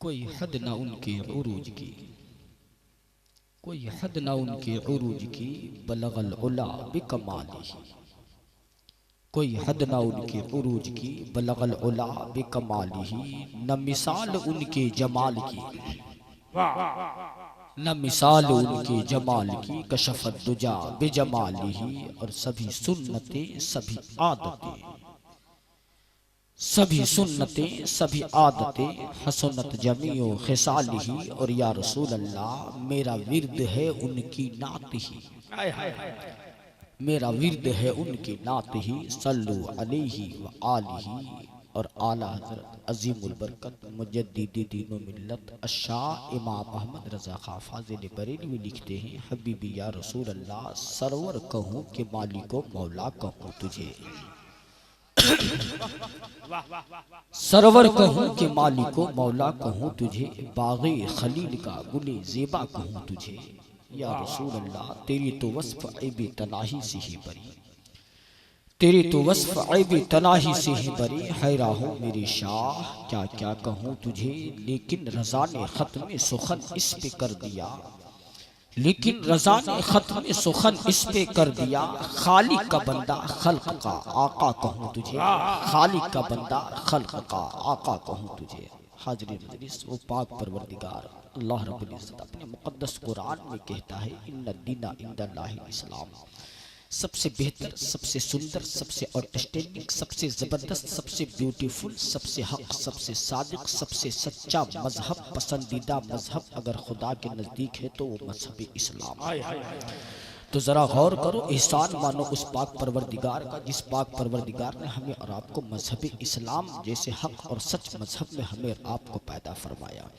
कोई हद ना उनके उरूज की, कोई हद ना उनके उरूज की, बलगल उला बिकमालिही। कोई हद ना उनके उरूज की, बलगल उला बिकमालिही। न मिसाल उनके जमाल की, न मिसाल उनके जमाल की, कशफत दुजा बेजमालिही। और सभी सुन्नतें सभी आदतें, सभी सुन्नतें सभी आदतें, हसनत जमीओ खिसालिही। और या रसूल अल्लाह मेरा विर्द है उनकी नात ही, मेरा विर्द है उनकी नात ही। सल्लु अलैहि व आलिही। और आला हजरत अजीमुल बरकत मुजद्दिदी दीनो मिल्लत अशाह इमाम अहमद रजा खां फाजिल बरेलवी लिखते हैं, हबीबी या रसूल अल्लाह सरवर कहूँ कि मालिको मौला कहूँ तुझे, सरवर कहूँ कि मालिको मौला कहूँ तुझे, बाग़े खलील का गुले ज़ेबा कहूँ तुझे। या रसूल अल्लाह तेरी तो वस्फ़ ऐबे तनाही से ही बरी, तेरी तो वस्फ़ ऐबे तनाही से ही बरी। हैरा हूँ मेरे शाह क्या क्या कहूँ तुझे, लेकिन रज़ा ने ख़त्म सुखन इस पे कर दिया, लेकिन रज़ा ने ख़त्म सुखन इस पे कर दिया। खालिक का बंदा खल्क का आका कहूँ तुझे, खालिक का बंदा खल्क का आका कहूँ तुझे। हाज़िरीन मजलिस, वो पाक परवरदिगार अल्लाह रब्बुल इज़्ज़त अपने मुक़द्दस कुरान में कहता है, इन्ना दीना इंदल्लाहिल इस्लाम। सबसे बेहतर, सबसे सुंदर, सबसे आउटस्टैंडिंग, सबसे ज़बरदस्त, सबसे ब्यूटीफुल, सबसे हक, सबसे सादिक, सबसे सच्चा मजहब, पसंदीदा मजहब अगर खुदा के नज़दीक है तो वो मजहब इस्लाम। तो ज़रा गौर करो, एहसान मानो उस पाक परवरदिगार का, जिस पाक परवरदिगार ने हमें और आपको मजहब इस्लाम जैसे हक और सच मजहब में हमें और आपको पैदा फरमाया।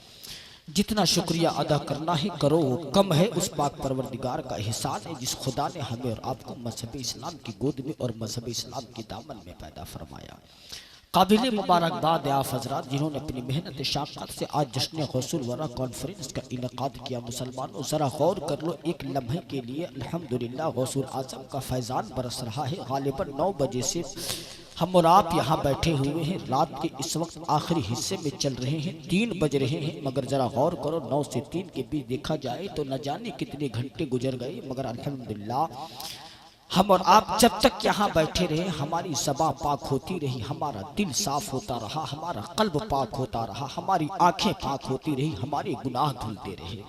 जितना शुक्रिया अदा करना है करो वो कम है। उस पाक परवरदिगार का एहसान है जिस खुदा ने हमें और आपको मजहब इस्लाम की गोद में और मजहब इस्लाम की दामन में पैदा फरमाया। काबिल मुबारकबाद आप हजरात जिन्होंने अपनी मेहनत शाक़त से आज जश्न गौसुल वरा कॉन्फ्रेंस का इनेकाद किया। मुसलमानों ज़रा गौर कर लो, एक लम्हे के लिए अल्हम्दुलिल्लाह गौसुल आज़म का फैज़ान बरस रहा है। गालिबन 9 बजे से हम और आप यहाँ बैठे हुए हैं, रात के इस वक्त आखिरी हिस्से में चल रहे हैं, 3 बज रहे हैं। मगर ज़रा गौर करो, 9 से 3 के बीच देखा जाए तो न जाने कितने घंटे गुजर गए। मगर अल्हम्दुलिल्लाह हम और आप जब तक यहाँ बैठे रहे, हमारी ज़बां पाक होती रही, हमारा दिल साफ होता रहा, हमारा कल्ब पाक होता रहा, हमारी आंखें पाक होती रही, हमारे गुनाह धुलते रहे।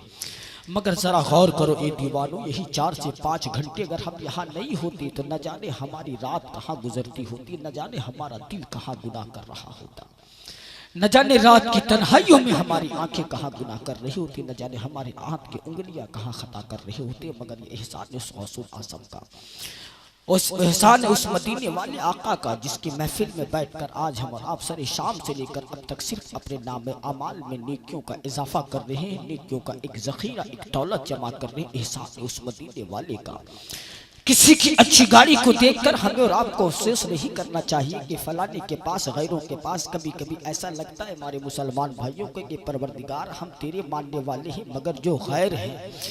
मगर ज़रा गौर करो ए दीवानों, यही 4 से 5 घंटे अगर हम यहाँ नहीं होते तो न जाने हमारी रात कहाँ गुजरती होती, न जाने हमारा दिल कहाँ गुनाह कर रहा होता, न जाने रात की तन्हाइयों में हमारी आंखें कहाँ गुनाह कर रही होती, न जाने हमारे हाथ की उंगलियां कहाँ खता कर रही होती। मगर ये एहसान उस गौसुल आज़म का, उस एहसान उस मदीने वाले आका का, जिसकी महफिल में बैठकर आज हम और आप सरे शाम से लेकर अब तक सिर्फ अपने नाम अमाल में नेकियों का इजाफा कर रहे हैं, नेकियों का एक ज़ख़ीरा, एक दौलत जमा कर रहे हैं। एहसान उस मदीने वाले का। किसी की अच्छी गाड़ी को देखकर हमें और आपको अफसोस नहीं करना चाहिए कि फलाने के पास, गैरों के पास। कभी कभी ऐसा लगता है हमारे मुसलमान भाइयों को कि परवरदिगार हम तेरे मानने वाले हैं, मगर जो गैर हैं,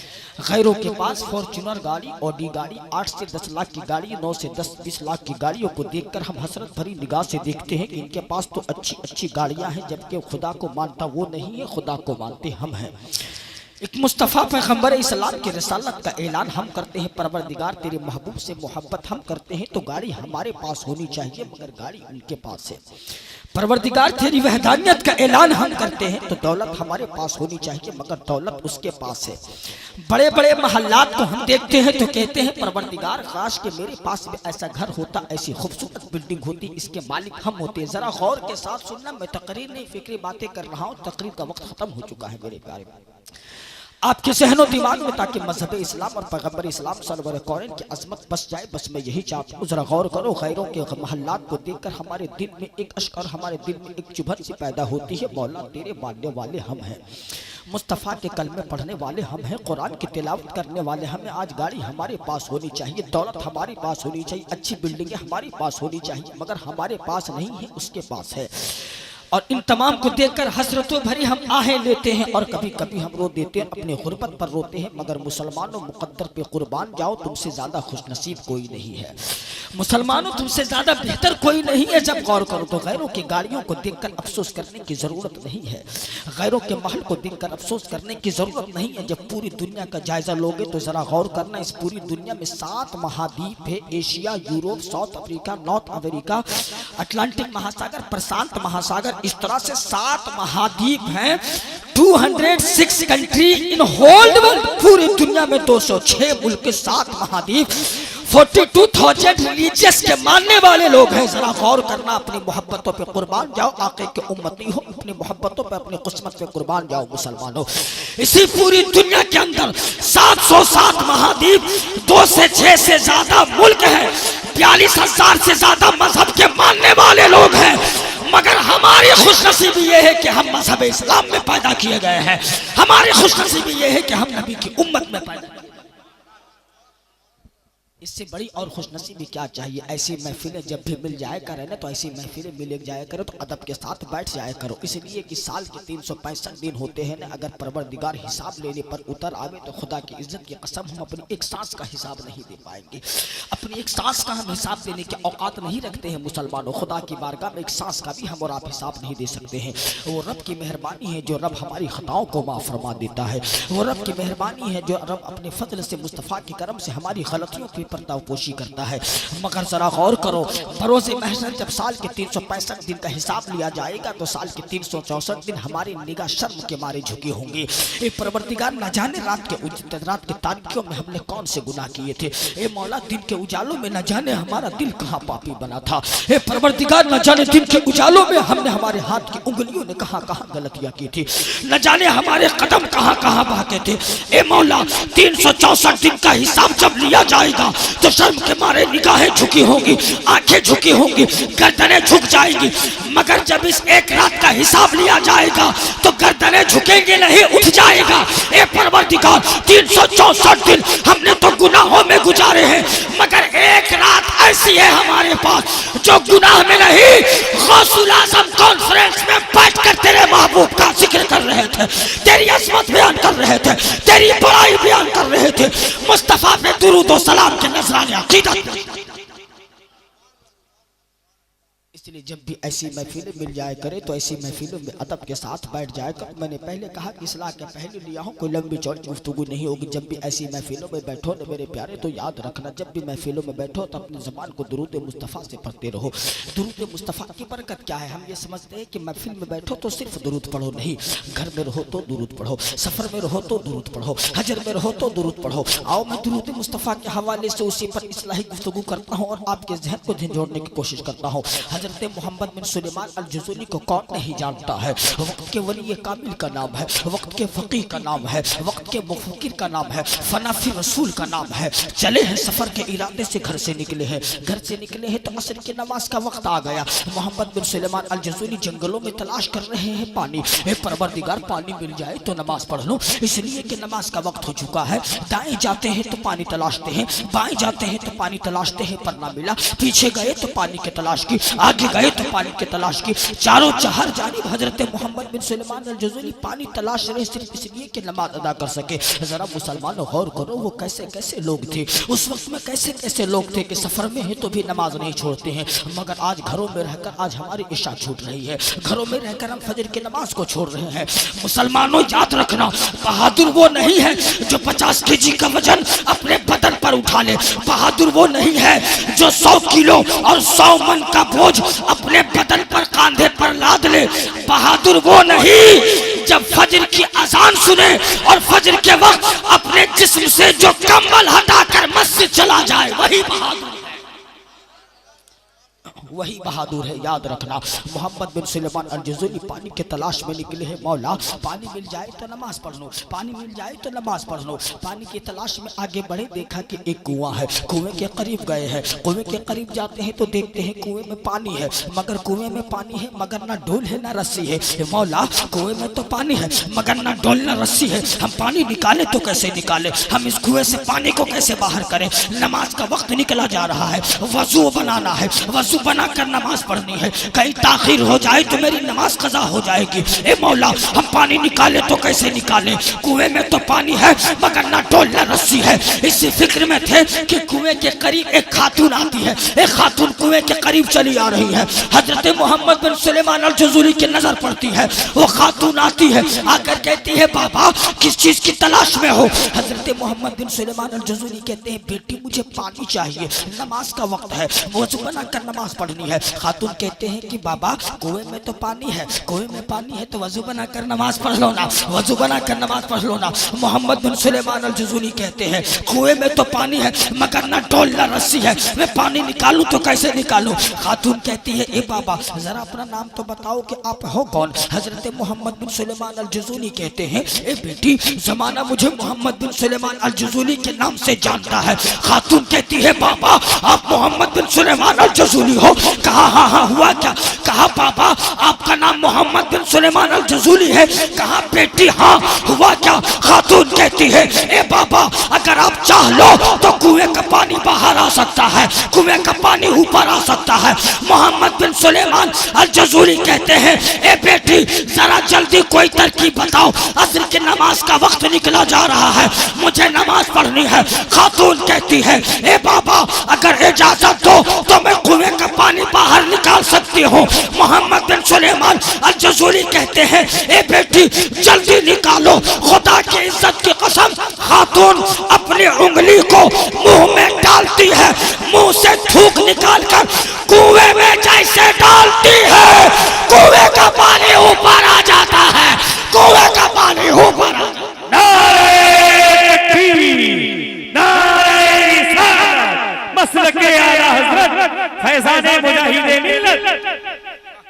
गैरों के पास फॉर्च्यूनर गाड़ी, ऑडी गाड़ी, 8 से 10 लाख की गाड़ी, 9 से 10-20 लाख की गाड़ियों को देखकर हम हसरत भरी निगाह से देखते हैं कि इनके पास तो अच्छी अच्छी गाड़ियाँ हैं, जबकि खुदा को मानता वो नहीं है, खुदा को मानते हम हैं। एक मुस्तफ़ा पैगम्बर इस्लाम की रसालत का ऐलान हम करते हैं, परवरदिगार तेरे महबूब से मोहब्बत हम करते हैं, तो गाड़ी हमारे पास होनी चाहिए मगर गाड़ी उनके पास है। परवरदिगार तेरी वहदानियत का ऐलान हम करते हैं, तो दौलत हमारे पास होनी चाहिए मगर दौलत उसके पास है। बड़े बड़े महल्लात को हम देखते हैं तो कहते हैं परवरदिगार काश के मेरे पास भी ऐसा घर होता, ऐसी खूबसूरत बिल्डिंग होती, इसके मालिक हम होते। ज़रा गौर के साथ सुनना, मैं तकरीर नहीं फिक्री बातें कर रहा हूँ, तकरीर का वक्त ख़त्म हो चुका है मेरे प्यारे आपके सहनो दिमाग में, ताकि मजहब इस्लाम और पैगम्बर इस्लाम सरवर कौन की अजमत बस जाए। बस मैं यही चाहता हूँ, ज़रा गौर करो, गैरों के महल्लात को देखकर हमारे दिल में एक अश्क और हमारे दिल में एक चुभन सी पैदा होती है। मौला तेरे मानने वाले हम हैं, मुस्तफ़ा के कलमे पढ़ने वाले हम हैं, कुरान की तिलावत करने वाले हमें। आज गाड़ी हमारे पास होनी चाहिए, दौलत हमारे पास होनी चाहिए, अच्छी बिल्डिंगें हमारे पास होनी चाहिए, मगर हमारे पास नहीं है, उसके पास है। और इन तमाम को देखकर हसरतों भरी हम आहें लेते हैं और कभी कभी हम रो देते हैं, अपने गुर्बत पर रोते हैं। मगर मुसलमानों, मुकद्दर पे कुर्बान जाओ, तुमसे ज्यादा खुशनसीब कोई नहीं है। मुसलमानों, तुमसे ज्यादा बेहतर कोई नहीं है। जब गौर करो तो गैरों की गाड़ियों को देखकर अफसोस करने की जरूरत नहीं है, गैरों के महल को देखकर अफसोस करने की जरूरत नहीं है। जब पूरी दुनिया का जायजा लोगे तो जरा गौर करना, इस पूरी दुनिया में 7 महाद्वीप है। Asia, Europe, south Africa, north America, Atlantic महासागर, प्रशांत महासागर, इस तरह से 7 महाद्वीप हैं। 206 कंट्री इन होल वर्ल्ड, पूरी दुनिया में 206 मुल्क के 7 महाद्वीप, 42,000 रिलीजियस के मानने वाले लोग हैं। जरा गौर करना, अपनी मोहब्बतों पे कुर्बान जाओ, आके के उम्मती हो, अपनी मोहब्बतों पे, अपनी किस्मत पे कुर्बान जाओ मुसलमानों। इसी पूरी दुनिया के अंदर 707 महाद्वीप, 2 से 6 से ज्यादा मुल्क हैं, 42,000 से ज्यादा मजहब के मानने वाले लोग हैं। मगर हमारी खुशनसीबी ये है कि हम मजहब इस्लाम में पैदा किए गए हैं। हमारी खुशनसीबी ये है कि हम नबी की उम्मत में पैदा। इससे बड़ी और खुशनसीबी क्या चाहिए। ऐसी महफिलें जब भी मिल जाया करें ना, तो ऐसी महफिलें मिल जाया करो तो अदब के साथ बैठ जाया करो। इसलिए कि साल के 365 दिन होते हैं ना, अगर परवरदिगार हिसाब लेने पर उतर आवे तो खुदा की इज्जत की कसम हम अपनी एक सांस का हिसाब नहीं दे पाएंगे। अपनी एक सांस का हम हिसाब देने की औकात नहीं रखते हैं मुसलमानों। खुदा की बारगाह में एक सांस का भी हम और आप हिसाब नहीं दे सकते हैं। वो रब की मेहरबानी है जो रब हमारी खताओं को माफ़ फरमा देता है। वो रब की मेहरबानी है जो रब अपने फजल से, मुस्तफ़ा के करम से हमारी गलतियों की पर्दापोशी करता है। मगर जरा गौर करो, बरोज़े महशर जब साल के 365 दिन का हिसाब लिया जाएगा तो साल के 364 दिन हमारी निगाह शर्म के मारे झुकी होंगी। ए परवरदिगार, न जाने रात के तारीखों में हमने कौन से गुनाह किए थे। ए मौला, दिन के उजालों में न जाने हमारा दिल कहाँ पापी बना था। ए परवरदिगार, न जाने दिन के उजालों में हमने, हमारे हाथ की उंगलियों ने कहाँ कहाँ गलतियाँ की थी। न जाने हमारे कदम कहाँ कहाँ बहके थे। ए मौला, 364 दिन का हिसाब जब लिया जाएगा तो शर्म के मारे निगाहें झुकी होंगी, आंखें झुकी होंगी, गर्दनें झुक जाएंगी। मगर जब इस एक रात का हिसाब लिया जाएगा तो गर्दनें झुकेंगी नहीं, उठ जाएगा। ए परवरदिगार, 364 दिन हमने तो गुनाहों में गुजारे हैं, मगर एक रात ऐसी है हमारे पास जो गुनाह में नहीं। गौसुल आज़म कॉन्फ्रेंस में बैठकर तेरे महबूब का जिक्र कर रहे थे, तेरी अज़मत बयान कर रहे थे, तेरी बड़ाई बयान कर रहे थे, मुस्तफा पे दुरूद और सलाम के नजराने अकीदत। इसलिए जब भी ऐसी महफिलें मिल जाए करे तो ऐसी महफिलों में अदब के साथ बैठ जाए कर। मैंने पहले कहा कि इस्लाह के पहले लिया हूँ, कोई लंबी चौड़ी गुफ्तगू नहीं होगी। जब भी ऐसी महफिलों में बैठो न मेरे प्यारे, तो याद रखना, जब भी महफिलों में बैठो तो अपनी ज़बान को दुरूद मुस्तफ़ा से पढ़ते रहो। दुरूद मुस्तफ़ा की बरकत क्या है, हम ये समझते हैं कि महफिल में बैठो तो सिर्फ दुरूद पढ़ो, नहीं। घर में रहो तो दुरूद पढ़ो, सफ़र में रहो तो दुरूद पढ़ो, हजर में रहो तो दुरूद पढ़ो। आओ मैं दुरूद मुस्तफ़ा के हवाले से उसी पर इस्लाही गुफ्तगू करता हूँ और आपके जहन को झंझोड़ने की कोशिश करता हूँ। हजरत मोहम्मद बिन सुलेमान अल जज़ूली को कौन नहीं जानता है। वक्त के वली कामिल का नाम है, वक्त के फ़क़ीह का नाम है, वक्त के मुफ़क्किर का नाम है, फनाफी रसूल का नाम है। चले हैं सफ़र के इरादे से घर से निकले हैं, घर से निकले हैं तो असर की नमाज का वक्त आ गया। मोहम्मद बिन सुलेमान अल जज़ूली जंगलों में तलाश कर रहे हैं पानी। ए परवरदिगार, पानी मिल जाए तो नमाज पढ़ लो, इसलिए कि नमाज का वक्त हो चुका है। दाएं जाते हैं तो पानी तलाशते हैं, बाएं जाते हैं तो पानी तलाशते हैं, पर ना मिला। पीछे गए तो पानी की तलाश की, आगे गए तो पानी की तलाश की। चारों चार जानिब हजरत मोहम्मद बिन सुलेमान अल जज़ूली पानी तलाश रहे, सिर्फ इसलिए कि नमाज अदा कर सके। जरा मुसलमानों गौर करो, वो कैसे कैसे लोग थे उस वक्त में, कैसे कैसे लोग थे कि सफर में है तो भी नमाज नहीं छोड़ते हैं। मगर आज घरों में रहकर आज हमारी इशा छूट रही है, घरों में रहकर हम फजर की नमाज को छोड़ रहे हैं। मुसलमानों याद रखना, बहादुर वो नहीं है जो 50 केजी का वजन अपने बदन पर उठा ले। बहादुर वो नहीं है जो 100 किलो और 100 मन का बोझ अपने बदन पर, कांधे पर लाद ले। बहादुर वो नहीं जब फजर की अजान सुने और फजर के वक्त अपने जिस्म से जो कंबल हटाकर मस्जिद चला जाए, वही बहादुर है, वही बहादुर है। याद रखना, मोहम्मद बिन सुलेमान अल जज़ूली पानी के तलाश में निकले हैं। मौला, पानी मिल जाए तो नमाज पढ़ लो, पानी मिल जाए तो नमाज पढ़ लो। पानी की तलाश में आगे बढ़े, देखा कि एक कुआं है, कुएं के करीब गए हैं। कुएं के करीब जाते हैं तो देखते हैं कुएं में पानी है, मगर कुएं में पानी है मगर ना डोल है ना रस्सी है। मौला, कुएं में तो पानी है मगर ना डोल ना रस्सी है, हम पानी निकाले तो कैसे निकाले, हम इस कुएं से पानी को कैसे बाहर करें। नमाज का वक्त निकला जा रहा है, वजू बनाना है, वजू बना बनाकर नमाज पढ़नी है, कहीं ताखिर हो जाए तो मेरी नमाज कज़ा हो जाएगी। ए मौला, हम पानी निकाले तो कैसे निकालें? कुएं में तो पानी है मगर ना डोल ना रस्सी है। इसी फिक्र में थे कि कुएं के करीब एक खातून आती है। एक खातून कुएं के करीब चली आ रही है। हजरत मोहम्मद बिन सुलेमान अल जज़ूली की नजर पड़ती है। वो खातून आती है, आकर कहती है बाबा किस चीज की तलाश में हो? हजरत मोहम्मद बिन सुलेमान अल जज़ूली कहते हैं बेटी मुझे पानी चाहिए, नमाज का वक्त है, वजू बनाकर नमाज पढ़नी है। खातून कहते हैं कि बाबा कुएं में तो पानी है, कुएं में पानी है तो वजू बनाकर नमाज पढ़ लो ना, वजू बनाकर नमाज पढ़ लो ना। मोहम्मद बिन सुलेमान अल जज़ूली कहते हैं कुएं में तो पानी है मगर ना डोल ना रस्सी है, मैं पानी निकालूं तो कैसे निकालूं? खातून कहती है ए बाबा जरा अपना नाम तो बताओ कि आप हो कौन? हजरत मोहम्मद बिन सुलेमान अल जज़ूली कहते हैं ए बेटी जमाना मुझे मोहम्मद बिन सुलेमान अल जज़ूली के नाम से जानता है। खातून कहती है बाबा आप मोहम्मद बिन सुलेमान अल जज़ूली हो? कहा हाँ हाँ हुआ क्या? कहा बाबा आपका नाम मोहम्मद बिन सुलेमान अल जज़ूली है? कहा बेटी हाँ हुआ क्या? खातून कहती है ए बाबा अगर आप चाह लो तो कुएं का पानी बाहर आ सकता है, कुएं का पानी ऊपर आ सकता है। मोहम्मद बिन सुलेमान अल जज़ूली कहते हैं ए बेटी जरा जल्दी कोई तरकीब बताओ, असर की नमाज का वक्त निकला जा रहा है, मुझे नमाज पढ़नी है। खातून कहती है ए बाबा अगर इजाजत दो तो मैं कुएं का पानी बाहर निकाल सकती हूँ। मोहम्मद बिन सुलेमान अल जज़ूली कहते हैं ए बेटी जल्दी निकालो, खुदा की इज्जत की कसम। खातून अपनी उंगली को मुंह में डालती है, मुंह से थूक निकालकर कुएं में जैसे डालती है कुएं का पानी ऊपर आ जाता है, कुएं का पानी ऊपर आ जाता है। नारे तकबीर, नारे रिसालत, मसलके आला हज़रत फैज़ाने मुजाहिदे मिल्लत।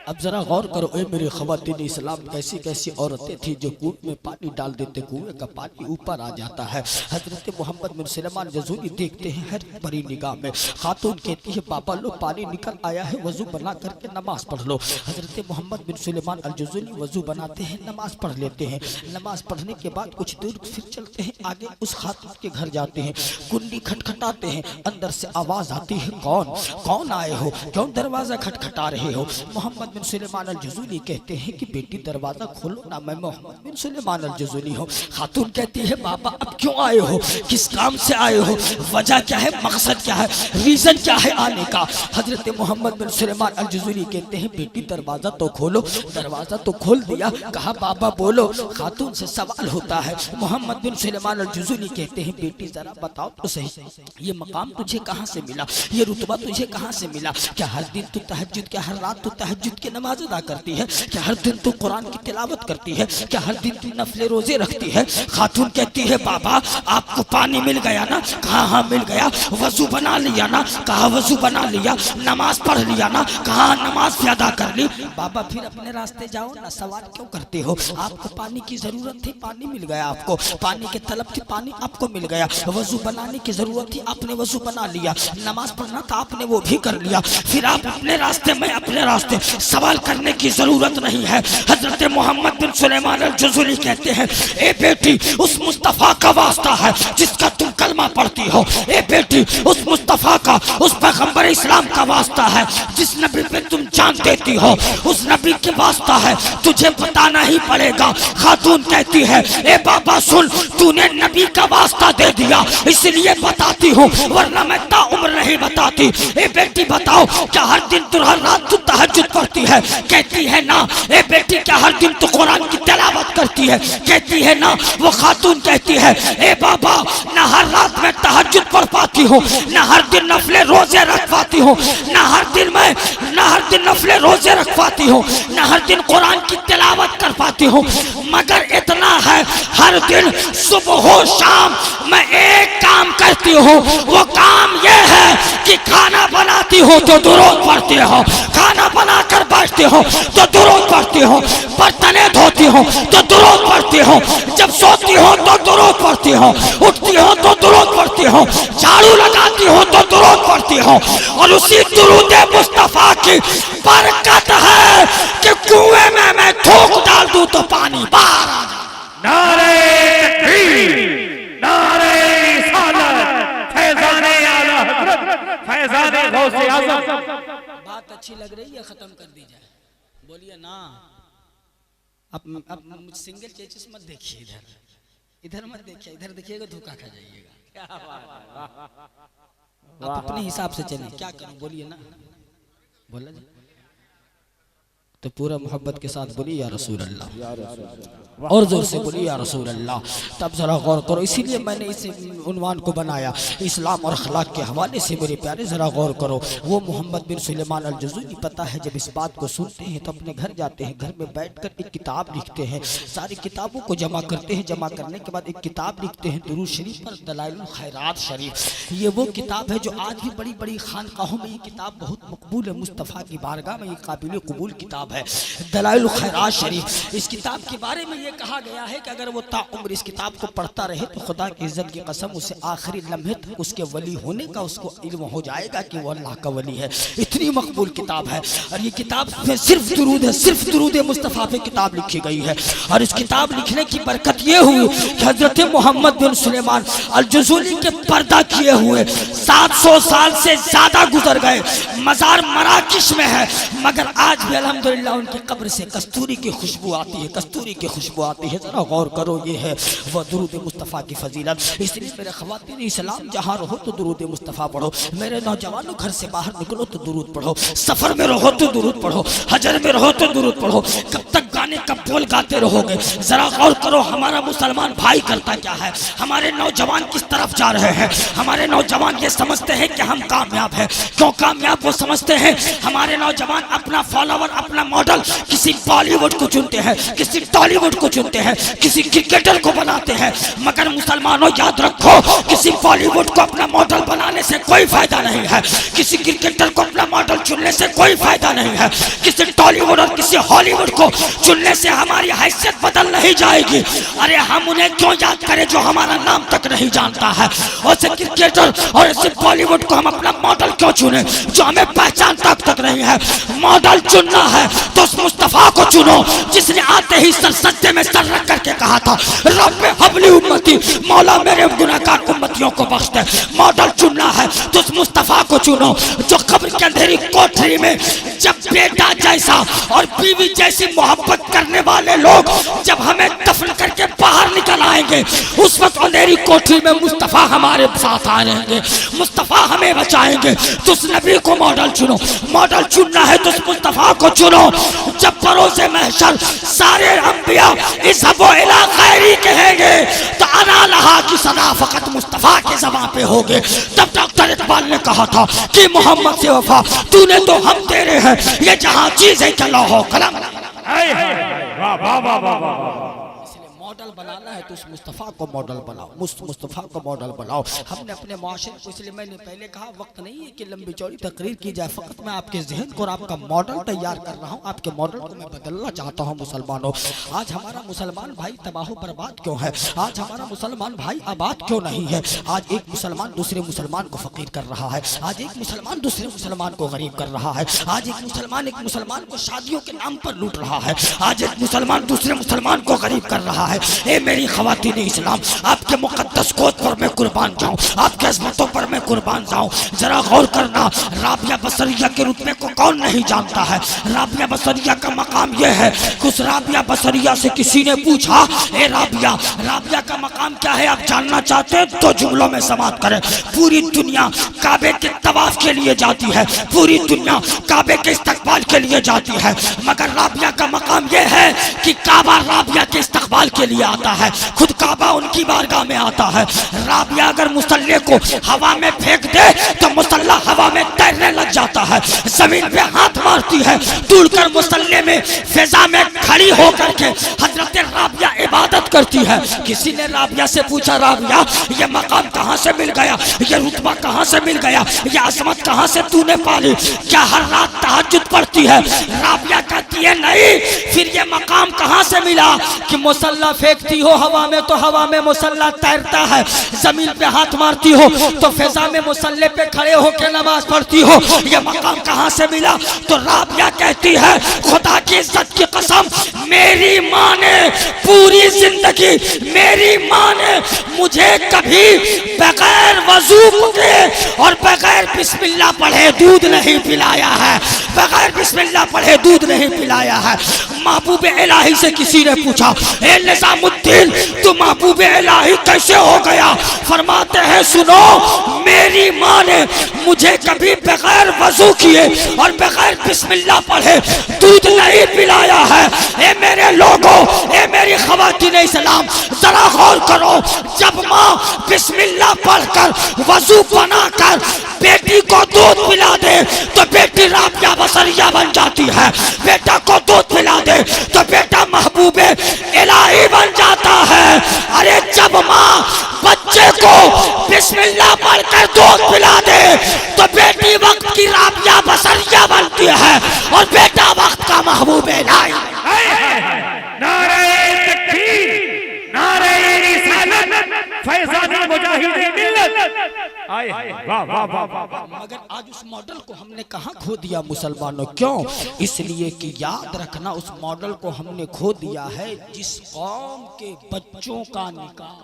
अब जरा गौर करो ए मेरे ख़वातीन इस्लाम, कैसी कैसी औरतें थी जो कुएं में पानी डाल देते, कुएं का पानी ऊपर आ जाता है। हजरत मोहम्मद बिन सुलेमान जज़ूली देखते हैं हर बड़ी निगाह में। खातून कहती है बाबा लो पानी निकल आया है, वजू बना करके नमाज पढ़ लो। हजरत मोहम्मद बिन सुलेमान अल जज़ूली वजू बनाते हैं, नमाज पढ़ लेते हैं। नमाज पढ़ने के बाद कुछ दूर फिर चलते हैं आगे, उस खातून के घर जाते हैं, कुंडी खटखटाते हैं, अंदर से आवाज आती है कौन कौन आए हो, क्यों दरवाजा खटखटा रहे हो? मोहम्मद बिन सुलेमान अल जज़ूली कहते हैं कि बेटी दरवाजा खोलो ना, मैं मोहम्मद बिन सुलेमान अल जज़ूली हूँ। खातून कहती है बाबा अब क्यों आए हो, किस काम से आए हो, वजह क्या है, मकसद क्या है, रीजन क्या है आने का? हजरत मोहम्मद बिन सुलेमान अल जज़ूली कहते हैं बेटी दरवाजा तो खोलो। दरवाजा तो खोल दिया, कहा बाबा बोलो। खातून से सवाल होता है। मोहम्मद बिन सुलेमान अल जज़ूली कहते हैं बेटी जरा बताओ तो सही, ये मकाम तुझे कहाँ से मिला, ये रुतबा तुझे कहाँ से मिला? क्या हर दिन तू तहज्जुद, क्या हर रात तू तहज्जुद की नमाज अदा करती है? क्या हर दिन तू कुरान की तिलावत करती है? क्या हर दिन तू नफले रोजे रखती है? खातून कहती है बाबा आपको पानी मिल गया ना? कहा हाँ मिल गया। वजू बना लिया ना? कहा वजू बना लिया। नमाज पढ़ लिया ना? कहा नमाज भी अदा कर ली। बाबा फिर अपने रास्ते जाओ ना, सवाल क्यों करते हो? आपको पानी की जरूरत थी, पानी मिल गया आपको, पानी की तलब थी, पानी आपको मिल गया। वजू बनाने की जरूरत थी, आपने वजू बना लिया। नमाज पढ़ना था, आपने वो भी कर लिया। फिर आप अपने रास्ते, मैं अपने रास्ते, सवाल करने की जरूरत नहीं है। हजरत मोहम्मद बिन सुलेमान अल जज़ूली कहते हैं ए बेटी उस मुस्तफ़ा का वास्ता है जिसका तुम कलमा पढ़ती हो। ए बेटी उस मुस्तफ़ा का, उस पैगंबर इस्लाम का वास्ता है जिस नबी पे तुम जान देती हो, उस नबी के वास्ता है, तुझे बताना ही पड़ेगा। खातून कहती है ए बाबा सुन, तूने नबी का वास्ता दे दिया इसलिए बताती हूँ, वरना मैं ताउम्र नहीं बताती। ए बेटी बताओ क्या हर दिन तू, हर रात तू तहज्जुद पढ़ती है? कहती है ना। ए बेटी क्या हर दिन तू कुरान की तिलावत करती है? कहती है ना। वो खातून कहती है ए बाबा ना हर रात में तहज्जुद पढ़ पाती हूँ, ना हर दिन नफले रोजे रख पाती हूँ, ना हर दिन नफले रोजे रख पाती हूँ, ना हर दिन कुरान की तिलावत कर पाती हूँ, मगर इतना है हर दिन सुबह हो शाम मैं एक काम करती हूँ। वो काम ये है कि खाना बनाती हूँ तो दुरूद पढ़ती हो, खाना बनाकर बैठती हो तो दुरूद पढ़ती हो, बर्तने धोती हो तो दुरूद पढ़ती हो, जब सोती हो तो दुरूद पढ़ती हो, उठती हो तो दुरूद पढ़ती हो, झाड़ू लगाती हो तो दुरूद पढ़ती हो। और उसी दुरूद मुस्तफा की बरकत है कि कुएं में मैं थूक डाल दूं तो पानी बाहर आ जाए। नारे तकबीर, नारे रिसालत, फैज़ाने आला हज़रत फैज़ाने गौसे आज़म। बात अच्छी लग रही है, खत्म कर दी जाए? बोलिए ना। अब सिंगल चेचिस मत देखिए, इधर मत देखिए, इधर देखिएगा धोखा खा जाइएगा। क्या बात है, आप अपने हिसाब से चलिए। क्या करूं, बोलिए ना। बोला जी तो पूरा मोहब्बत के साथ बोलिए या रसूल अल्लाह, और जोर से बोलिए या रसूल अल्लाह। तब जरा गौर करो, इसीलिए मैंने इस उन्वान को बनाया, इस्लाम और अखलाक के हवाले से। मेरे प्यारे जरा गौर करो, वो मोहम्मद बिन सुलेमान अल जज़ूनी पता है जब इस बात को सुनते हैं तो अपने घर जाते हैं, घर में बैठकर एक किताब लिखते हैं, सारी किताबों को जमा करते हैं, जमा करने के बाद एक किताब लिखते हैं दुरूद शरीफ पर, दलाइलुल खैरात शरीफ। ये वो किताब है जो आज भी बड़ी बड़ी खानकाहों में ये किताब बहुत मकबूल है, मुस्तफ़ा की बारगाह में ये काबिल कबूल किताब है, दलाइलुल खैरात शरीफ। इस किताब के बारे में ये कहा गया है कि अगर वो ताउम्र इस किताब को पढ़ता रहे तो खुदा की इज्जत की कसम उसे आखिरी लम्हे तक उसके वली होने का उसको इल्म हो जाएगा कि वो अल्लाह का वली है। इतनी मकबूल किताब है, और ये किताब में सिर्फ दुरूद है, सिर्फ दुरूद मुस्तफ़ा पे किताब लिखी गई है। और इस किताब लिखने की बरकत ये हुई कि हजरत मोहम्मद बिन सुलेमान अल जज़ूनी के पर्दा किए हुए 700 साल से ज्यादा गुजर गए, मजार मराकिश में है, मगर आज भी अल्हम्दुलिल्लाह उनकी कब्र से कस्तूरी की खुशबू आती है, कस्तूरी की खुशबू आती है। जरा गौर करो, ये है वह दुरूद मुस्तफ़ा की फजीलत। इसलिए मेरे ख़वातीन इस्लाम, जहाँ रहो तो दुरूद मुस्तफ़ा पढ़ो। मेरे नौजवानों, घर से बाहर निकलो तो दुरूद पढ़ो, सफ़र में रहो तो दुरूद पढ़ो, हजर में रहो तो दुरूद पढ़ो। कब तक गाने का बोल गाते रहोगे? जरा गौर करो, हमारा मुसलमान भाई करता क्या है, हमारे नौजवान किस तरफ जा रहे हैं। हमारे नौजवान ये समझते हैं कि हम कामयाब हैं। क्यों कामयाब? वो समझते हैं हमारे नौजवान अपना फॉलोवर, अपना मॉडल किसी बॉलीवुड को चुनते हैं, किसी टॉलीवुड को चुनते हैं, किसी क्रिकेटर को बनाते हैं। मगर मुसलमानों याद रखो, किसी बॉलीवुड को अपना मॉडल बनाने से कोई फायदा नहीं है, किसी क्रिकेटर को अपना मॉडल चुनने से कोई फायदा नहीं है, किसी टॉलीवुड और किसी हॉलीवुड को चुनने से हमारी हैसियत बदल नहीं जाएगी। अरे हम उन्हें क्यों याद करें जो हमारा नाम तक नहीं जानता है, और ऐसे क्रिकेटर और ऐसे बॉलीवुड को हम अपना मॉडल क्यों चुने जो हमें पहचान तक नहीं है। मॉडल चुनना है तो उस मुस्तफ़ा को चुनो जिसने आते ही सर सज्जे में सर रख करके कहा था, रब्बे हबली उम्मती, मौला मेरे गुनहगार उम्मतियों को बख्श दे। मॉडल चुनना है तो उस मुस्तफ़ा को चुनो जो कब्र के अंधेरी कोठरी में जब बेटा जैसा और बीवी जैसी मोहब्बत करने वाले लोग जब हमें दफन करके बाहर निकल आएंगे, उस वक्त अंधेरी कोठरी में मुस्तफ़ा हमारे साथ आएंगे, मुस्तफ़ा हमें बचाएंगे। तो उस नबी को मॉडल चुनो। मॉडल चुनना है तो उस मुस्तफ़ा को चुनो जब परोसे महशर सारे अंबिया इस हबो इला खैरी कहेंगे तो अना लहा की सदा फकत मुस्तफ़ा के ज़बान पे होगे। तब डॉक्टर इकबाल ने कहा था कि मोहम्मद से वफा तूने तो हम तेरे हैं, ये जहाँ चीज़ें के लौहो कलम। वाह वाह वाह वाह वाह। मॉडल बनाना है तो उस मुस्तफ़ा को मॉडल बनाओ, मुस्तफ़ा को मॉडल बनाओ। हमने अपने माशरे को, इसलिए मैंने पहले कहा वक्त नहीं है कि लंबी चौड़ी तकरीर की जाए, फ़कत मैं आपके जहन को और आपका मॉडल तैयार कर रहा हूँ, आपके मॉडल को मैं बदलना चाहता हूँ। मुसलमानों, आज हमारा मुसलमान भाई तबाह बर्बाद क्यों है? आज हमारा मुसलमान भाई आबाद क्यों नहीं है? आज एक मुसलमान दूसरे मुसलमान को फ़कीर कर रहा है, आज एक मुसलमान दूसरे मुसलमान को गरीब कर रहा है, आज एक मुसलमान को शादियों के नाम पर लूट रहा है, आज एक मुसलमान दूसरे मुसलमान को गरीब कर रहा है। ए मेरी ख़वातीन इस्लाम, आपके मुक़द्दस कोत पर मैं कुर्बान जाऊँ, आपके अज़मतों पर मैं कुर्बान जाऊँ। जरा गौर करना, राबिया बसरिया के रुतबे को कौन नहीं जानता है? राबिया बसरिया का मकाम यह है कि उस राबिया बसरिया से किसी ने पूछा, ए राबिया का मकाम क्या है? आप जानना चाहते हैं तो जुमलों में समाप्त करें। पूरी दुनिया काबे के तवाफ के लिए जाती है, पूरी दुनिया काबे के इस्तकबाल के लिए जाती है, मगर राबिया का मकाम यह है कि काबा राबिया के इस्तकबाल के लिए आता है, खुद काबा उनकी बारगाह में आता है। राबिया अगर मुसल्ले को हवा में फेंक दे तो मुसल्ला हवा में तैरने लग जाता है, जमीन पे हाथ मारती है, दूर मुसल्ले में फिजा में खड़ी होकर के हजरत राबिया इबादत करती है। किसी ने राबिया से पूछा, राबिया ये मकाम कहाँ से मिल गया, ये रुतबा कहाँ से मिल गया, ये अजमत कहाँ से तूने पाली, क्या हर रात तहज्जुद पढ़ती है? राबिया कहती है नहीं, फिर ये मकाम कहाँ से मिला कि मुसल्ला फेंकती हो हवा में तो हवा में मुसल्ला तैरता है, जमीन पे हाथ मारती हो तो फिजा में मुसल्ले पे खड़े होकर नमाज पढ़ती हो, ये मकाम कहाँ से मिला? तो राबिया कहती है, खुदा की इज्जत की कसम, मेरी माँ ने पूरी जिंदगी, मेरी माँ ने मुझे कभी बगैर वजू के और बगैर बिस्मिल्लाह पढ़े दूध नहीं पिलाया है, बगैर बिस्मिल्लाह पढ़े दूध नहीं पिलाया है। महबूब इलाही से किसी ने पूछा, ए निजामुद्दीन तू महबूब इलाही कैसे हो गया? फरमाते हैं सुनो, मेरी माँ ने मुझे कभी बगैर वजू किए और बगैर बिस्मिल्लाह पढ़े दूध नहीं पिलाया है। ए मेरे लोगों, ए मेरी ख़वातीन इस्लाम, जरा गौर करो, जब माँ बिस्मिल्लाह पढ़कर वजू बनाकर बेटी को दूध पिला दे तो बेटी राबिया बसरिया बन जाती है, बेटा को दूध पिला दे तो बेटा महबूबे इलाही बन जाता है। अरे जब माँ बच्चे को बिस्मिल्लाह पढ़कर दूध पिला दे तो बेटी वक्त की राबिया बसरिया बनती है और बेटा वक्त का महबूब इलाही। नारे तकबीर, नारे रिसालत, फैज़ान मुजाहिद मिल्लत। वाह वाह वाह वाह। मगर आज उस मॉडल को हमने कहाँ खो दिया मुसलमानों? क्यों? इसलिए कि याद रखना, उस मॉडल को हमने खो दिया है जिस कौम के बच्चों का निकाह।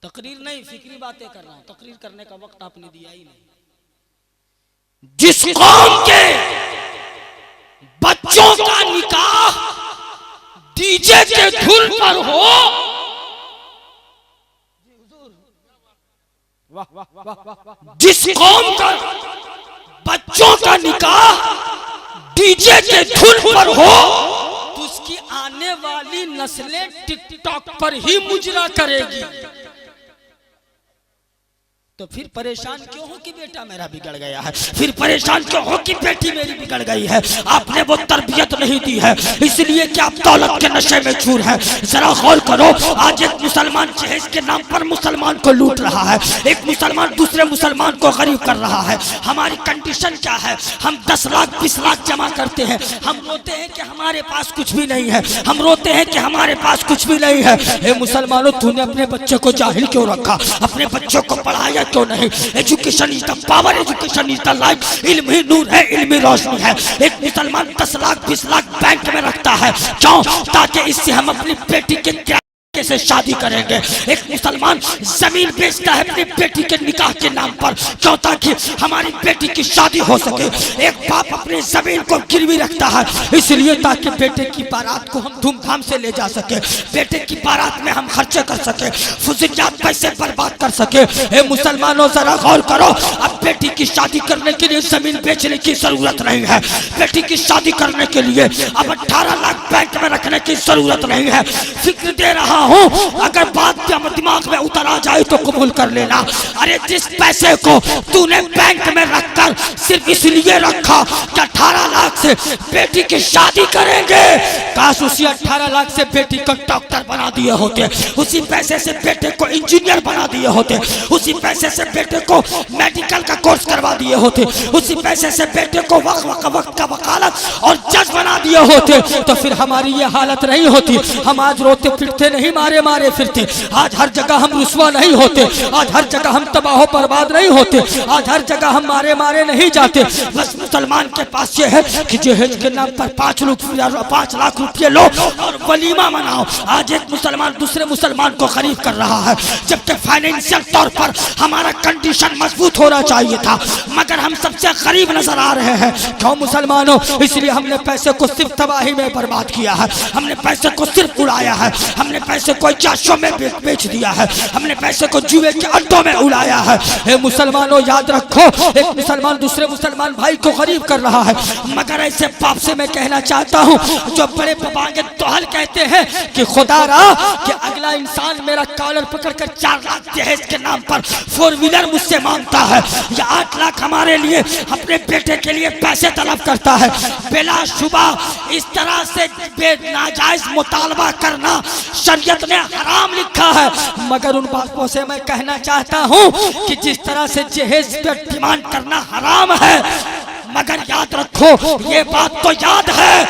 तकरीर नहीं, फिक्री बातें कर रहा हूं, तकरीर करने का वक्त आपने दिया ही नहीं। जिस कौम के बच्चों का निकाह डीजे के धुन पर हो, जिस कौम का बच्चों का निकाह डीजे के धुन पर हो, तो उसकी आने वाली नस्लें टिकटॉक पर ही मुजरा करेगी। तो फिर परेशान क्यों हो कि बेटा मेरा बिगड़ गया है? फिर परेशान क्यों हो कि बेटी मेरी बिगड़ गई है? आपने वो तरबियत नहीं दी है, इसलिए कि आप दौलत के नशे में चूर है। जरा गौर करो, आज एक मुसलमान जहेज के नाम पर मुसलमान को लूट रहा है, एक मुसलमान दूसरे मुसलमान को गरीब कर रहा है। हमारी कंडीशन क्या है? हम 10 लाख 20 लाख जमा करते हैं, हम रोते हैं कि हमारे पास कुछ भी नहीं है, हम रोते हैं कि हमारे पास कुछ भी नहीं है। ए मुसलमानों, तूने अपने बच्चे को जाहिल क्यों रखा? अपने बच्चों को पढ़ाया क्यों नहीं? Education is the power, education is the life. इल्म ही नूर है, इल्म ही रोशनी है। एक मुसलमान 10 लाख 20 लाख बैंक में रखता है, क्यों? ताकि इससे हम अपनी बेटी के कैसे शादी करेंगे। एक मुसलमान जमीन बेचता है अपनी बेटी के निकाह के नाम पर, क्यों? ताकि हमारी बेटी की शादी हो सके। एक बाप अपनी जमीन को गिरवी रखता है, इसलिए ताकि बेटे की बारात को हम धूमधाम से ले जा सके, बेटे की बारात में हम खर्चे कर सके, फुजूलियात पैसे बर्बाद कर सके। ए मुसलमानों, जरा गौर करो, अब बेटी की शादी करने के लिए जमीन बेचने की जरूरत नहीं है। बेटी की शादी करने के लिए अब 18 लाख बैंक में रखने की जरूरत नहीं है। फिक्र दे रहा हूं, अगर बात दिमाग में उतर आ जाए तो कबूल कर लेना। अरे जिस पैसे को तूने बैंक में रखकर सिर्फ इसलिए रखा कि 18 लाख से बेटी की शादी करेंगे, काश उसी 18 लाख से बेटी को डॉक्टर बना दिए होते, उसी पैसे से बेटे को इंजीनियर बना दिए होते, उसी पैसे से बेटे को मेडिकल का कोर्स करवा दिए होते, उसी पैसे से बेटे को वक्त का वकालत और जज बना दिए होते, तो फिर हमारी ये हालत नहीं होती। हम आज रोते फिरते नहीं, मारे मारे फिरते। आज हर जगह हम रुसवा नहीं होते, आज हर जगह हम तबाह बर्बाद नहीं होते, आज हर जगह हम मारे मारे नहीं जाते। बस मुसलमान के पास ये है कि जहेज के नाम पर 5 लाख रुपये लो और वलीमा मनाओ। आज एक मुसलमान दूसरे मुसलमान को खरीद कर रहा है, जबकि फाइनेंशियल तौर पर हमारा कंडीशन मजबूत होना चाहिए था, मगर हम सबसे गरीब नजर आ रहे हैं। क्यों मुसलमानों? इसलिए हमने पैसे को सिर्फ तबाही में बर्बाद किया है, हमने पैसे को सिर्फ उड़ाया है, हमने पैसे को चाशों में बेच दिया है, हमने पैसे को जुए के अड्डों में उड़ाया है। ए मुसलमानों, याद रखो, एक मुसलमान दूसरे मुसलमान भाई को गरीब कर रहा है, मगर ऐसे बाप से मैं कहना चाहता हूँ जो बड़े पपांगे तोहल कहते हैं कि खुदा रहा कि अगला इंसान मेरा कॉलर पकड़कर 4 लाख जहेज के नाम पर 4 व्हीलर मुझसे मांगता है, या 8 लाख हमारे लिए अपने बेटे के लिए पैसे तलब करता है, बिलाशुबा इस तरह से नाजायज मुतालबा करना शरीयत ने हराम लिखा है। मगर उन बापों से मैं कहना चाहता हूँ कि जिस तरह से जहेज पे डिमांड करना हराम है, मगर याद रखो, ये बात तो याद है,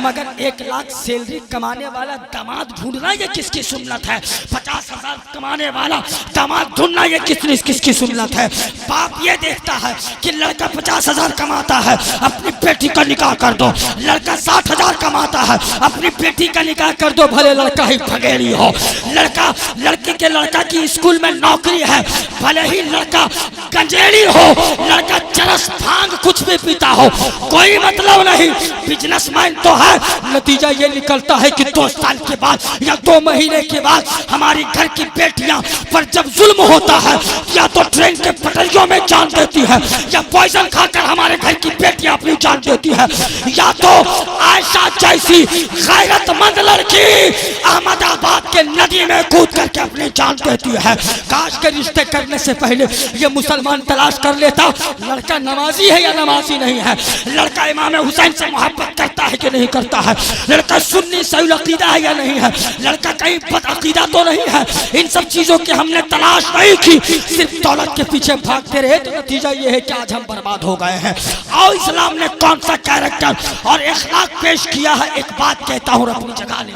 मगर 1 लाख सैलरी कमाने वाला दामाद ढूंढना ये किसकी सुन्नत है? 50,000 50,000 कमाने वाला दामाद ढूंढना ये किसकी सुन्नत है। बाप ये देखता है कि लड़का 50,000 कमाता है, अपनी बेटी का निकाह कर दो। लड़का 60,000 कमाता है, अपनी बेटी का निकाह कर दो, भले लड़का ही भगेड़ी हो। लड़का की स्कूल में नौकरी है, भले ही लड़का गंजेड़ी हो, लड़का चरस भांग कुछ भी पीता हो, कोई मतलब नहीं, बिजनेसमैन तो है। नतीजा ये निकलता है कि 2 साल के बाद या 2 महीने के बाद हमारी घर की बेटियां पर जब जुल्म होता है, या तो ट्रेन के पटरियों में जान देती है, या पॉइजन खाकर हमारे घर की बेटियां अपनी जान देती है, या तो आयशा जैसी गैरतमंद लड़की अहमदाबाद के नदी में कूद करके अपनी जान देती है। काश के रिश्ते करने से पहले ये मुसलमान तलाश कर लेता लड़का नमाजी है या नमाजी नहीं है, लड़का इमाम हुसैन से मोहब्बत करता है कि नहीं करता है, लड़का सुन्नी सही अकीदा है या नहीं है, लड़का कहीं बदअकीदा तो नहीं है। इन सब चीजों की हमने तलाश नहीं की, सिर्फ दौलत के पीछे भागते रहे, तो नतीजा ये है कि आज हम बर्बाद हो गए हैं। और इस्लाम ने कौन सा कैरेक्टर और इखलाक पेश किया है, एक बात कहता हूँ अपनी जगह ले।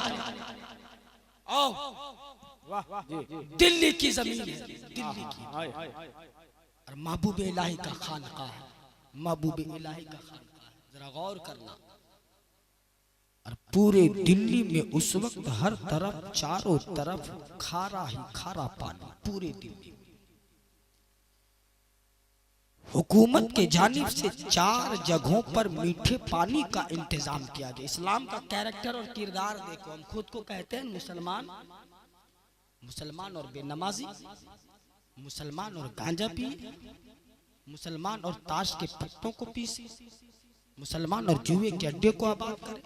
दिल्ली की जमीन है, दिल्ली की, और महबूब इलाही का खानका है, महबूब इलाही का खानका है, जरा गौर करना। और पूरे दिल्ली में उस वक्त हर तरफ चारों तरफ खारा ही खारा पानी, पूरे दिल्ली में हुकूमत के जानिब से 4 जगहों पर मीठे पानी का इंतजाम किया गया। इस्लाम का कैरेक्टर और किरदार देखो। हम खुद को कहते हैं मुसलमान और बेनमाजी, मुसलमान और गांजा पिए, मुसलमान और ताश के पत्तों को पीसे, मुसलमान और जुए के अड्डे को आबाद करे,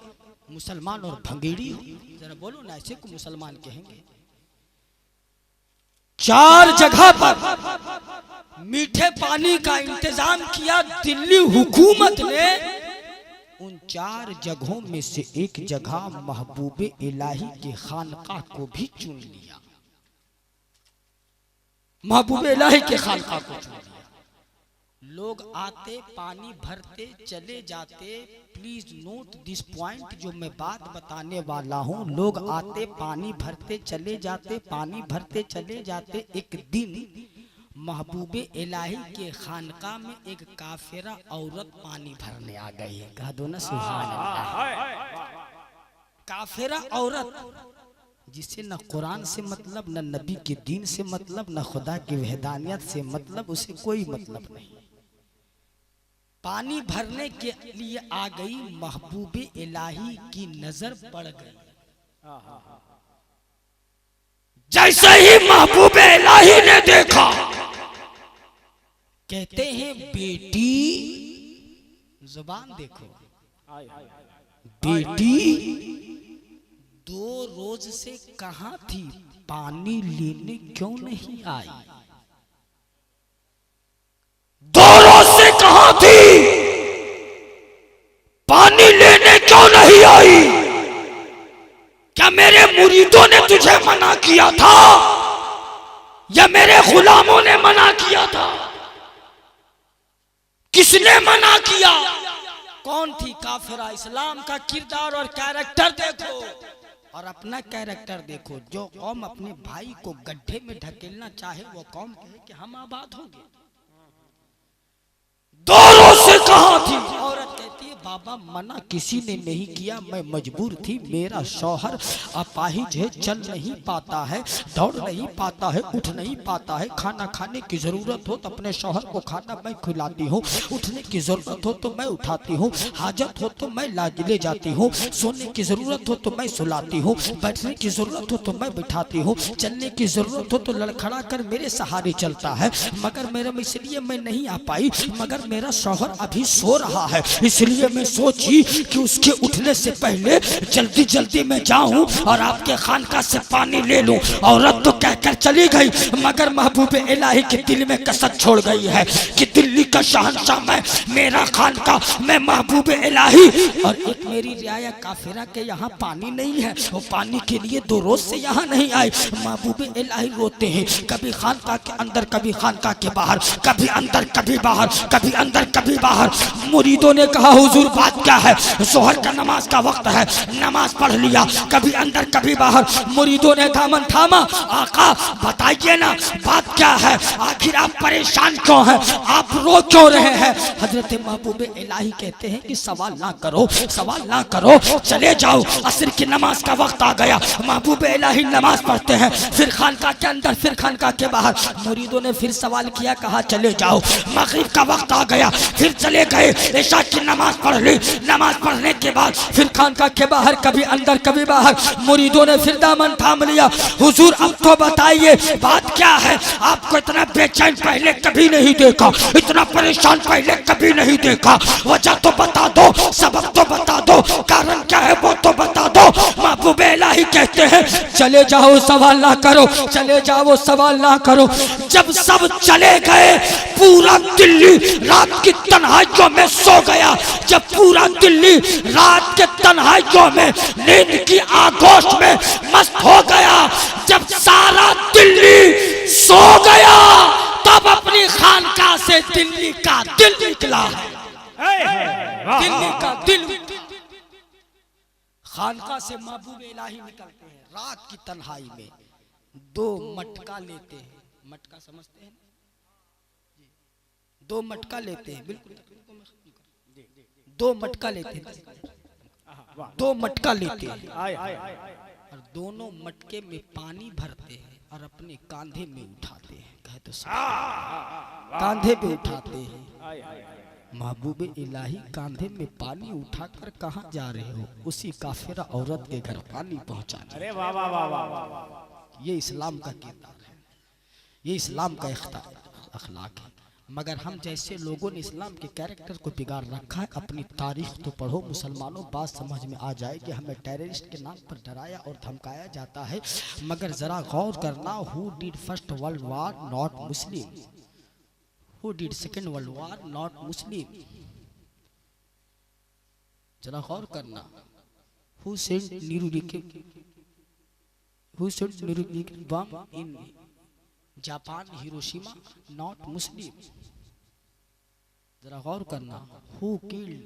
मुसलमान और भंगेड़ी हो। जरा बोलो ना, ऐसे को मुसलमान कहेंगे। 4 जगह पर मीठे पानी का इंतजाम किया दिल्ली हुकूमत ने। उन 4 जगहों में से एक जगह महबूबे इलाही के खानका को भी चुन लिया, महबूबे इलाही के खानका को चुन लिया। लोग आते, पानी भरते, चले जाते। प्लीज नोट दिस पॉइंट, जो मैं बात बताने वाला हूँ। लोग आते, पानी भरते, चले जाते, पानी भरते, चले जाते। एक दिन महबूबे इलाही के खानका में एक काफिरा औरत पानी भरने आ गई है। कह दो ना सुभान अल्लाह। काफिरा औरत जिसे न कुरान से मतलब, न नबी के दीन से मतलब, न खुदा की वहदानियत से मतलब, उसे कोई मतलब नहीं। पानी भरने के लिए आ गई, महबूबे इलाही की नजर पड़ गई। जैसे ही महबूबे इलाही ने देखा, कहते हैं बेटी, जुबान देखो, बेटी 2 रोज से कहां थी, पानी लेने क्यों नहीं आई? 2 रोज से कहां थी, पानी लेने क्यों नहीं आई? क्या मेरे मुरीदों ने तुझे मना किया था या मेरे गुलामों ने मना किया था? किसने मना किया? कौन थी काफिरा? इस्लाम का किरदार और कैरेक्टर देखो और अपना कैरेक्टर देखो। जो कौम अपने भाई को गड्ढे में ढकेलना चाहे, वो कौम कहे कि हम आबाद होंगे। 2 रोज से कहां थी? औरत कहती है बाबा मना किसी ने नहीं किया, मैं मजबूर थी। मेरा शौहर अपाहिज है, चल नहीं पाता है, दौड़ नहीं पाता है, उठ नहीं पाता है। खाना खाने की जरूरत हो तो अपने शौहर को खाना मैं खिलाती हूँ, उठने की जरूरत हो तो मैं उठाती हूँ, हाजत हो तो मैं ले जाती हूँ, सोने की जरूरत हो तो मैं सुलाती हूँ, बैठने की जरूरत हो तो मैं बिठाती हूँ, चलने की जरूरत हो तो लड़खड़ा कर मेरे सहारे चलता है। मगर मेरा इसलिए मैं नहीं आ पाई, मगर मेरा शौहर अभी सो रहा है, इसलिए मैं सोची कि उसके उठने से पहले जल्दी जल्दी मैं जाऊं और आपके खानका से पानी ले लूं। औरत तो कहकर चली गई, मगर महबूबे इलाही के दिल में कसक छोड़ गई है कि दिल्ली का शहंशाह मैं, मेरा खानका मैं, महबूबे इलाही। और एक मेरी रियाया काफिरा के यहाँ पानी नहीं है, वो पानी के लिए 2 रोज से यहाँ नहीं आए। महबूबे इलाही रोते हैं, कभी खानका के अंदर, कभी खानका के बाहर, कभी अंदर कभी बाहर, कभी अंदर कभी बाहर। मुरीदों ने कहा हुजूर हुजूर बात क्या है? जोहर का नमाज का वक्त है, नमाज पढ़ लिया, कभी अंदर कभी बाहर। मुरीदों ने दामन थामा, आका बताइए ना बात क्या है, आखिर आप परेशान क्यों हैं, आप रो क्यों रहे हैं? हजरत महबूब इलाही कहते हैं कि सवाल ना करो, सवाल ना करो, चले जाओ, असर की नमाज का वक्त आ गया। महबूब इलाही नमाज पढ़ते हैं, फिर खानका के अंदर फिर खानका के बाहर। मुरीदों ने फिर सवाल किया, कहा चले जाओ, मगरिब का वक्त आ गया, फिर चले गए, इशा की नमाज पढ़ ली। नमाज पढ़ने के बाद फिर खानका के बाहर, कभी अंदर कभी बाहर। मुरीदों ने फिर दामन थाम लिया, हुजूर अब तो बताइए बात क्या है? आपको इतना बेचैन पहले कभी नहीं देखा, इतना परेशान पहले कभी नहीं देखा। वजह तो बता दो, सबब तो बता दो, कारण क्या है वो तो बता दो। महबूब इलाही कहते हैं चले जाओ, सवाल ना करो, चले जाओ, सवाल ना करो। जब सब चले गए, पूरा दिल्ली रात की तन्हाइयों में सो गया। जब पूरा दिल्ली रात के तन्हाइयों में नींद की आगोश में मस्त हो गया, जब सारा दिल्ली सो गया, तब अपनी खानका से दिल्ली का दिल निकला है। दिल्ली का दिल, खानका से महबूब इलाही निकलते हैं रात की तन्हाई में, दो मटका लेते हैं। मटका समझते हैं? दो मटका लेते हैं, बिल्कुल दो मटका लेते हैं, दो मटका लेते हैं और दोनों मटके में पानी भरते हैं और अपने कांधे में उठाते हैं। कहे तो कांधे पे उठाते हैं। महबूब इलाही कांधे में पानी उठाकर कहाँ जा रहे हो? उसी काफिरा औरत के घर पानी पहुंचाने। अरे वाह वाह वाह वाह, ये इस्लाम का किरदार है, ये इस्लाम का अखलाक है। मगर हम जैसे लोगों ने इस्लाम के कैरेक्टर को बिगाड़ रखा है। अपनी तारीख तो पढ़ो मुसलमानों, बात समझ में आ जाए कि हमें टेररिस्ट के नाम पर डराया और धमकाया जाता है। मगर जरा गौर करना, who did first world war? Not Muslim. Who did second world war? Not Muslim. जरा गौर करना, who sent nuclear bomb in Japan Hiroshima? Not Muslim. जरा गौर करना, who killed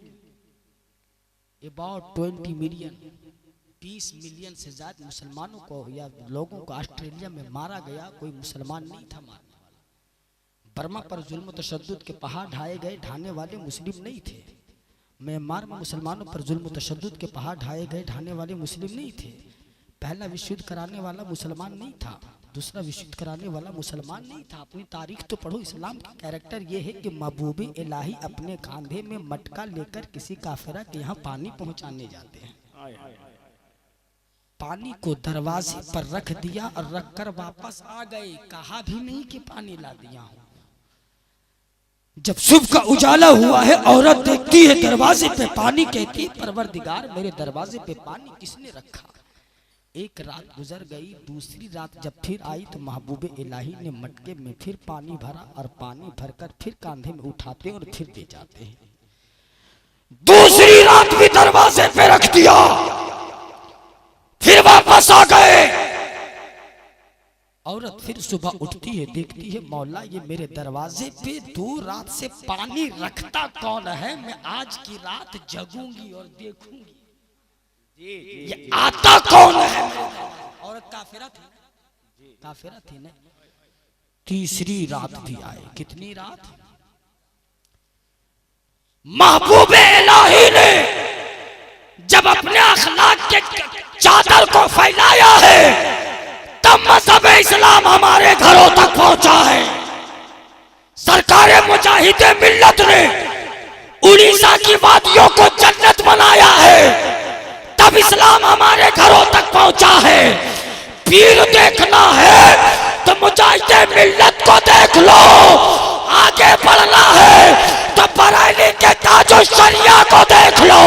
about 20 million, 20 million से ज्यादा मुसलमानों को या लोगों को ऑस्ट्रेलिया में मारा गया? कोई मुसलमान नहीं था मारने वाला। बर्मा पर जुल्म तशद्दुद के पहाड़ ढाए गए, ढाने वाले मुस्लिम नहीं थे। म्यांमार में मुसलमानों पर जुल्म तशद्दुद के पहाड़ ढाए गए, ढाने वाले मुस्लिम नहीं थे। पहला विश्व युद्ध कराने वाला मुसलमान नहीं था, दूसरा विश्व युद्ध कराने वाला मुसलमान नहीं था। अपनी तारीख तो पढ़ो। इस्लाम का कैरेक्टर ये है कि महबूब इलाही अपने कांधे में मटका लेकर किसी काफिरा के यहाँ पानी पहुंचाने जाते हैं। पानी को दरवाजे पर रख दिया और रखकर वापस आ गए, कहा भी नहीं कि पानी ला दिया हूं। जब सुबह का उजाला हुआ है, औरत देखती है दरवाजे पे पानी, कहती है परवरदिगार मेरे दरवाजे पे पानी किसने रखा? एक रात गुजर गई, दूसरी रात जब फिर आई तो महबूब इलाही ने मटके में फिर पानी भरा और पानी भरकर फिर कांधे में उठाते और फिर ले जाते हैं। दूसरी रात भी दरवाजे पे रख दिया, फिर वापस आ गए। औरत फिर सुबह उठती है, देखती है मौला ये मेरे दरवाजे पे 2 रात से पानी रखता कौन है? मैं आज की रात जगूंगी और देखूंगी ये आता कौन है? औरत काफिरा थी, काफिरा थी ना। तीसरी रात भी आए, कितनी रात? महबूब इलाही ने जब अपने अखलाक के चादर को फैलाया है, तब मज़हब इस्लाम हमारे घरों तक पहुंचा है। सरकारे मुजाहिदे मिल्लत ने उड़ीसा की वादियों को जन्नत बनाया है, तब इस्लाम हमारे घरों तक पहुंचा है। पीर देखना है तो मुजाहिदे मिल्लत को देख लो, आगे बढ़ना है तो बरेली के ताजो शरिया को देख लो।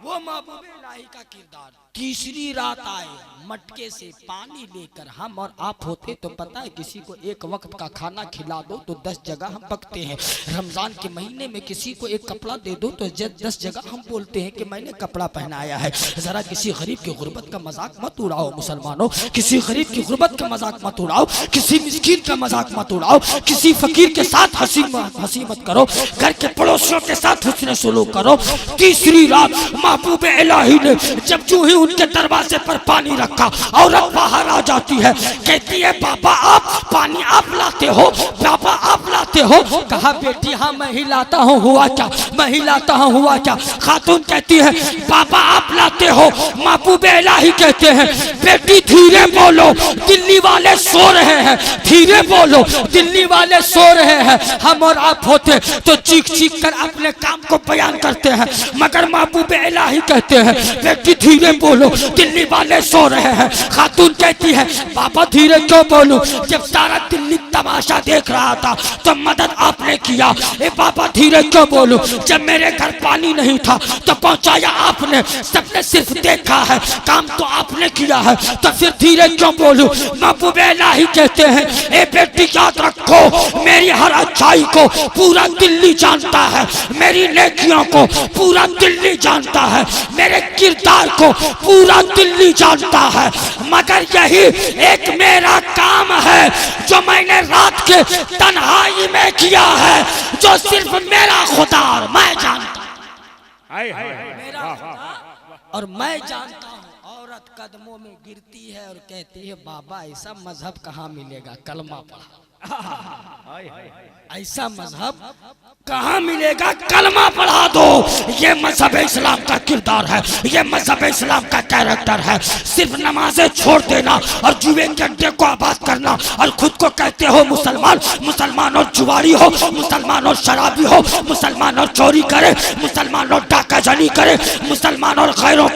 वो महबूब इलाही का किरदार। तीसरी रात आए मटके से पानी लेकर, हम और आप होते तो पता है किसी को एक वक्त का खाना खिला दो तो 10 जगह हम पकते हैं। रमजान के महीने में किसी को एक कपड़ा दे दो तो 10 जगह हम बोलते हैं कि मैंने कपड़ा पहनाया है। जरा किसी गरीब की गुर्बत का मजाक मत उड़ाओ मुसलमानों, किसी गरीब की गुर्बत का मजाक मत उड़ाओ, किसी मिस्कीन का मजाक मत उड़ाओ, किसी फकीर के साथ हंसी मत करो, घर के पड़ोसियों के साथ हुस्न सुलूक करो। तीसरी रात महबूब इलाही ने जब जो ही उनके दरवाजे पर पानी रखा, औरत बाहर आ जाती है, कहती है बाबा आप पानी आप लाते हो, बाबा आप लाते हो। कहा बेटी हाँ मैं ही लाता हूँ, हुआ क्या, मैं ही लाता हूँ, हुआ क्या। खातून कहती है बाबा आप लाते हो। महबूब इलाही कहते हैं बेटी धीरे बोलो, दिल्ली वाले सो रहे हैं, धीरे बोलो, दिल्ली वाले सो रहे हैं। हम और आप होते तो चीख चीख कर अपने काम को बयान करते हैं, मगर महबूब इलाही कहते हैं बेटी धीरे बोलो, दिल्ली वाले सो रहे हैं। खातून कहती है बाबा धीरे क्यों बोलूं, जब सारा दिल्ली तमाशा देख रहा था तो मदद आपने किया। ए बाबा धीरे क्यों बोलूं, जब मेरे घर पानी नहीं था तो पहुंचाया आपने, सबने सिर्फ देखा है, काम तो आपने किया है, तो फिर धीरे क्यों बोलूं। महबूब इलाही कहते हैं ए बेटी याद रखो मेरी हर अच्छाई को पूरा दिल्ली जानता है, मेरी नेकियों को पूरा दिल्ली जानता है, मेरे किरदार को पूरा दिल्ली जानता है, मगर यही एक मेरा काम है जो मैंने रात के तन्हाई में किया है, जो सिर्फ मेरा खुदा और मैं जानता हूं, मेरा खुदा और मैं जानता हूं। औरत कदमों में गिरती है और कहती है बाबा ऐसा मजहब कहाँ मिलेगा, कलमा पढ़ा। ऐसा मजहब कहाँ मिलेगा, कलमा पढ़ा दो। ये मजहब इस्लाम का किरदार है, ये मजहब इस्लाम का कैरेक्टर है। सिर्फ नमाजें छोड़ देना और जुए के अड्डे को आबाद करना और खुद को कहते हो मुसलमान, मुसलमान और जुआरी हो, मुसलमान और शराबी हो, मुसलमान और चोरी करे, मुसलमान और डाका जानी करे, मुसलमान और गैरों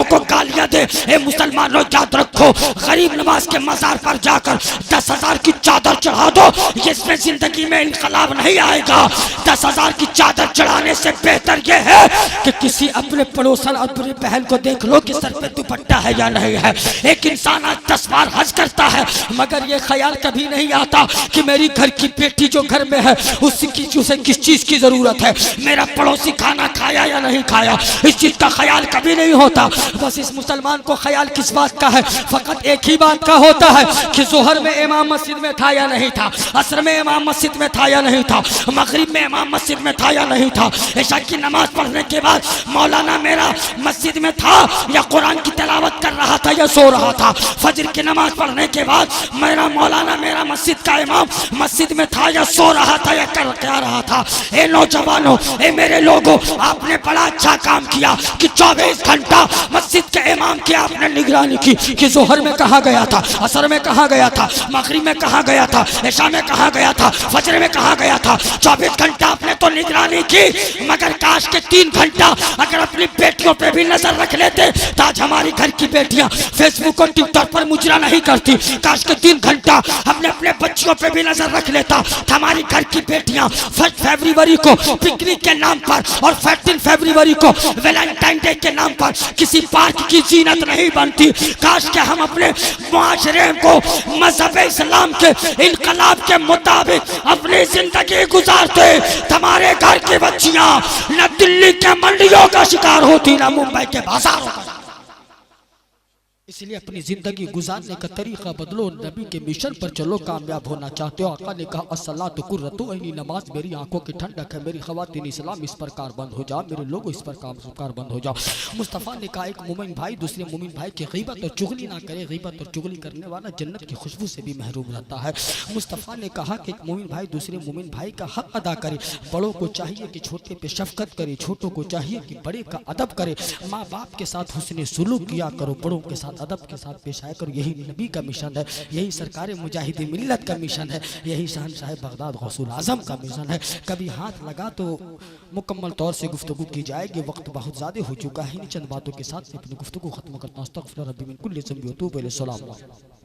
को गालियां दे। ए मुसलमानों याद रखो गरीब नवाज के मजार पर जाकर 10,000 की चादर चढ़ा दो, इसमें जिंदगी में इनकलाब नहीं आएगा। 10,000 की चादर चढ़ाने से बेहतर यह है कि किसी अपने पड़ोसन और अपनी बहन को देख लो कि सर पे दुपट्टा है या नहीं है। एक इंसान आज 10 बार हज करता है मगर ये ख्याल कभी नहीं आता कि मेरी घर की बेटी जो घर में है उसकी उसे किस चीज की जरूरत है, मेरा पड़ोसी खाना खाया या नहीं खाया, इस चीज का ख्याल कभी नहीं होता। बस इस मुसलमान को ख्याल किस बात का है, फकत एक ही बात का होता है कि जोहर में इमाम मस्जिद में था या नहीं था, असर में इमाम मस्जिद में था या नहीं था, मगरिब में इमाम मस्जिद में था या नहीं था, इशा की नमाज पढ़ने के बाद मौलाना मेरा मस्जिद में था या कुरान की तिलावत कर रहा था या सो रहा था, फजर की नमाज पढ़ने के बाद मेरा मौलाना मेरा मस्जिद का इमाम मस्जिद में था या सो रहा था या कर क्या रहा था। ए नौजवानों, ए मेरे लोगों, आपने बड़ा अच्छा काम किया कि 24 घंटा मस्जिद के इमाम की आपने निगरानी की कि जोहर में कहा गया था, असर में कहा गया था, मगरिब में कहा गया था, इशा में कहा गया था, फजर में कहा गया था। 24 घंटा आपने तो निगरानी की, मगर काश के 3 घंटा अगर अपनी बेटियों पे भी नजर रख लेते तो आज हमारी घर की बेटियां फेसबुक और ट्विटर पर मुजरा नहीं करती। काश के 3 घंटा हमने अपने बच्चियों पे भी नजर रख लेता तो हमारी घर की बेटियां 1 फरवरी को पिकनिक के नाम पर और 14 फरवरी को वैलेंटाइन डे के नाम पर किसी पार्क की जीनत नहीं बनती। काश के हम अपने मुआशरे को मजहब इस्लाम के इनकलाब के मुताबिक अपनी जिंदगी गुजारते, हमारे घर की बच्चियां न दिल्ली के मंडियों का शिकार होती न मुंबई के बाजारों का। इसलिए अपनी जिंदगी गुजारने का तरीका बदलो, नबी के मिशन पर चलो, कामयाब होना चाहते हो। आका ने कहा अस्सलातु कुर्रतु ऐनी, नमाज मेरी आंखों की ठंडक है। मेरी खवातीन इस्लाम इस प्रकार बंद हो जाओ, मेरे लोग इस प्रकार बंद हो जाओ। मुस्तफ़ा ने कहा एक मोमिन भाई दूसरे मोमिन भाई की गीबत और चुगली ना करे, गीबत और चुगली करने वाला जन्नत की खुशबू से भी महरूम रहता है। मुस्तफ़ा ने कहा कि एक मोमिन भाई दूसरे मोमिन भाई का हक अदा करे। बड़ों को चाहिए कि छोटे पे शफकत करे, छोटों को चाहिए कि बड़े का अदब करे। माँ बाप के साथ हुस्न सुलूक किया करो, बड़ों के साथ अदब के साथ पेश आया करो। यही नबी का मिशन है, यही सरकार मुजाहिदे मिल्लत का मिशन है, यही शहंशाह बगदाद गौसुल आजम का मिशन है। कभी हाथ लगा तो मुकम्मल तौर से गुफ्तगू की जाएगी, वक्त बहुत ज़्यादा हो चुका है। इन चंद बातों के साथ अपनी गुफ्तगू खत्म करता हूँ। अस्तगफिरुल्लाह रब्बी मिन कुल्ली ज़ंबि व अतूबु इलैहि।